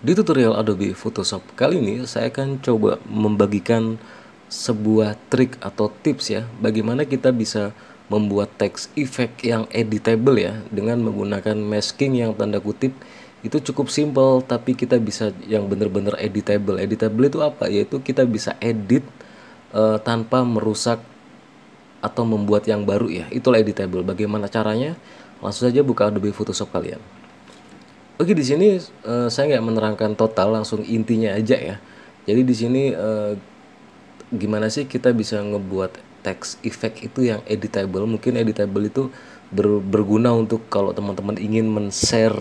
Di tutorial Adobe Photoshop kali ini saya akan coba membagikan sebuah trik atau tips ya, bagaimana kita bisa membuat text effect yang editable ya dengan menggunakan masking yang tanda kutip itu cukup simple, tapi kita bisa yang benar-benar editable. Editable itu apa? Yaitu kita bisa edit tanpa merusak atau membuat yang baru ya. Itulah editable. Bagaimana caranya? Langsung saja buka Adobe Photoshop kalian. Oke, di sini saya nggak menerangkan total, langsung intinya aja ya. Jadi di sini gimana sih kita bisa ngebuat text effect itu yang editable? Mungkin editable itu berguna untuk kalau teman-teman ingin men-share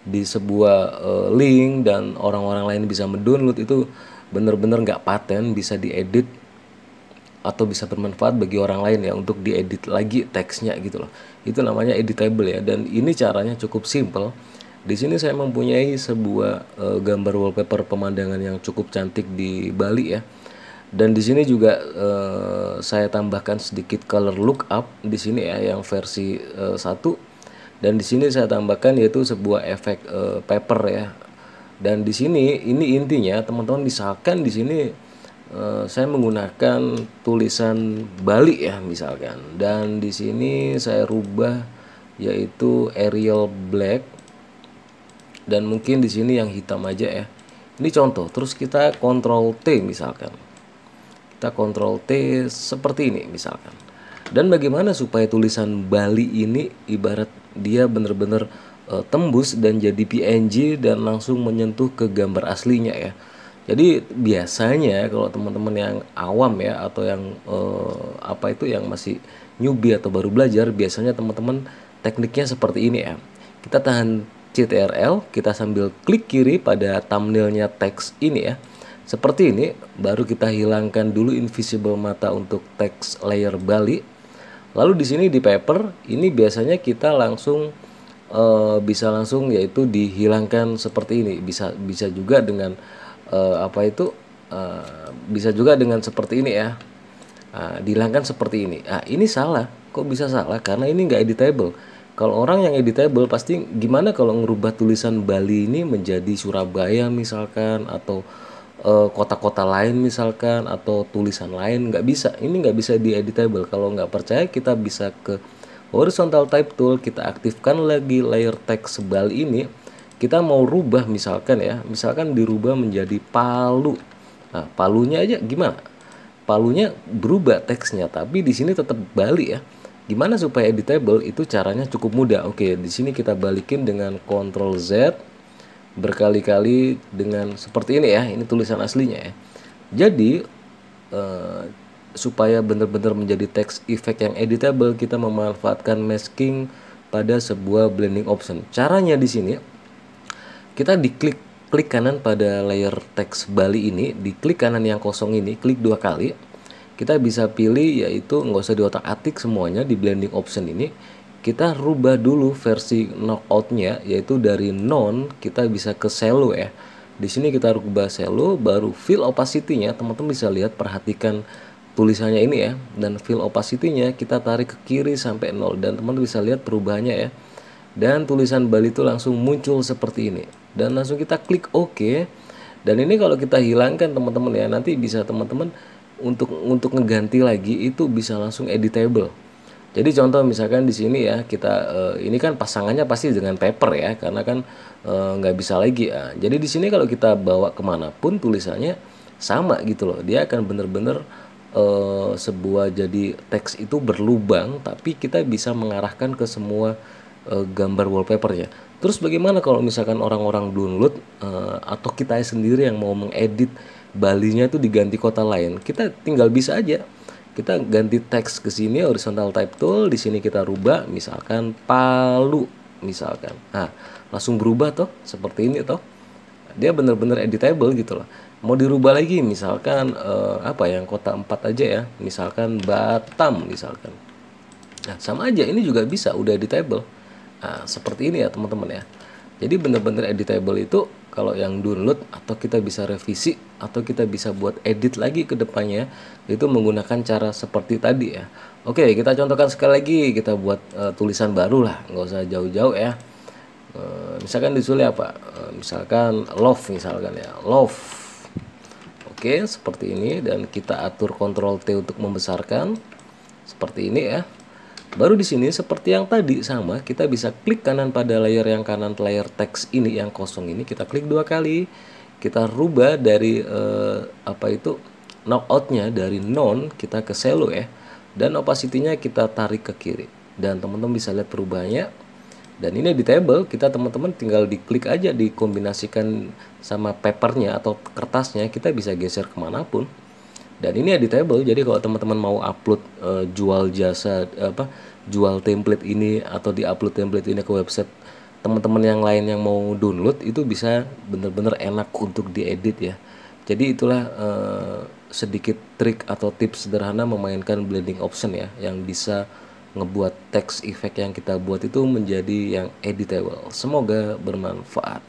di sebuah link dan orang-orang lain bisa mendownload, itu benar-benar nggak paten, bisa diedit atau bisa bermanfaat bagi orang lain ya untuk diedit lagi teksnya gitu loh. Itu namanya editable ya, dan ini caranya cukup simple. Di sini saya mempunyai sebuah gambar wallpaper pemandangan yang cukup cantik di Bali ya. Dan di sini juga saya tambahkan sedikit color lookup di sini ya yang versi 1. Dan di sini saya tambahkan yaitu sebuah efek paper ya. Dan di sini ini intinya teman-teman, misalkan di sini saya menggunakan tulisan Bali ya misalkan, dan di sini saya rubah yaitu Arial Black, dan mungkin di sini yang hitam aja ya. Ini contoh. Terus kita Ctrl T misalkan. Kita Ctrl T seperti ini misalkan. Dan bagaimana supaya tulisan Bali ini ibarat dia benar-benar tembus dan jadi PNG dan langsung menyentuh ke gambar aslinya ya. Jadi biasanya kalau teman-teman yang awam ya atau yang apa itu yang masih newbie atau baru belajar, biasanya teman-teman tekniknya seperti ini ya. Kita tahan Ctrl, kita sambil klik kiri pada thumbnailnya teks ini ya. Seperti ini, baru kita hilangkan dulu invisible mata untuk teks layer Bali. Lalu di sini di paper, ini biasanya kita langsung bisa langsung yaitu dihilangkan seperti ini. Bisa juga dengan apa itu bisa juga dengan seperti ini ya. Dihilangkan seperti ini. Ini salah. Kok bisa salah? Karena ini nggak editable. Kalau orang yang editable pasti gimana kalau ngerubah tulisan Bali ini menjadi Surabaya misalkan, atau kota-kota lain misalkan, atau tulisan lain, nggak bisa. Ini nggak bisa di editable. Kalau nggak percaya, kita bisa ke horizontal type tool, kita aktifkan lagi layer text Bali ini. Kita mau rubah misalkan ya, misalkan dirubah menjadi Palu. Nah, Palunya aja gimana? Palunya berubah teksnya, tapi di sini tetap Bali ya. Gimana supaya editable? Itu caranya cukup mudah. Oke, di sini kita balikin dengan Ctrl Z berkali-kali dengan seperti ini ya. Ini tulisan aslinya ya. Jadi supaya benar-benar menjadi text effect yang editable, kita memanfaatkan masking pada sebuah blending option. Caranya di sini kita klik kanan pada layer teks Bali ini, di klik kanan yang kosong ini, klik 2 kali. Kita bisa pilih yaitu nggak usah diotak-atik semuanya di blending option ini. Kita rubah dulu versi knockoutnya, yaitu dari non kita bisa ke shallow ya. Di sini kita rubah shallow, baru fill opacity-nya teman-teman bisa lihat, perhatikan tulisannya ini ya. Dan fill opacity-nya kita tarik ke kiri sampai 0, dan teman-teman bisa lihat perubahannya ya. Dan tulisan Bali itu langsung muncul seperti ini. Dan langsung kita klik OK. Dan ini kalau kita hilangkan teman-teman ya, nanti bisa teman-teman untuk ngeganti lagi itu bisa langsung editable. Jadi contoh misalkan di sini ya, kita ini kan pasangannya pasti dengan paper ya, karena kan nggak bisa lagi ya. Jadi di sini kalau kita bawa kemanapun tulisannya sama gitu loh, dia akan bener-bener sebuah jadi teks itu berlubang, tapi kita bisa mengarahkan ke semua gambar wallpapernya. Terus bagaimana kalau misalkan orang-orang download atau kita sendiri yang mau mengedit Balinya itu diganti kota lain? Kita tinggal bisa aja. Kita ganti teks ke sini, horizontal type tool, di sini kita rubah misalkan Palu misalkan. Nah, langsung berubah toh seperti ini toh. Dia bener-bener editable gitu loh. Mau dirubah lagi misalkan apa yang kota 4 aja ya. Misalkan Batam misalkan. Nah, sama aja, ini juga bisa, udah editable. Nah, seperti ini ya teman-teman ya. Jadi bener-bener editable itu kalau yang download, atau kita bisa revisi, atau kita bisa buat edit lagi ke depannya, itu menggunakan cara seperti tadi ya. Oke, kita contohkan sekali lagi, kita buat tulisan baru lah, nggak usah jauh-jauh ya. Misalkan disulit apa? Misalkan love misalkan ya, love. Oke, seperti ini, dan kita atur Ctrl T untuk membesarkan seperti ini ya. Baru di sini seperti yang tadi sama, kita bisa klik kanan pada layer yang kanan, layer teks ini yang kosong ini, kita klik 2 kali. Kita rubah dari apa itu, knockoutnya dari none kita ke shallow ya, dan opacity-nya kita tarik ke kiri, dan teman-teman bisa lihat perubahannya. Dan ini editable, kita teman-teman tinggal diklik aja, dikombinasikan sama papernya atau kertasnya, kita bisa geser kemanapun. Dan ini editable, jadi kalau teman-teman mau upload jual jasa jual template ini atau diupload template ini ke website teman-teman yang lain yang mau download, itu bisa bener-bener enak untuk diedit ya. Jadi itulah sedikit trik atau tips sederhana memainkan blending option ya, yang bisa ngebuat text effect yang kita buat itu menjadi yang editable. Semoga bermanfaat.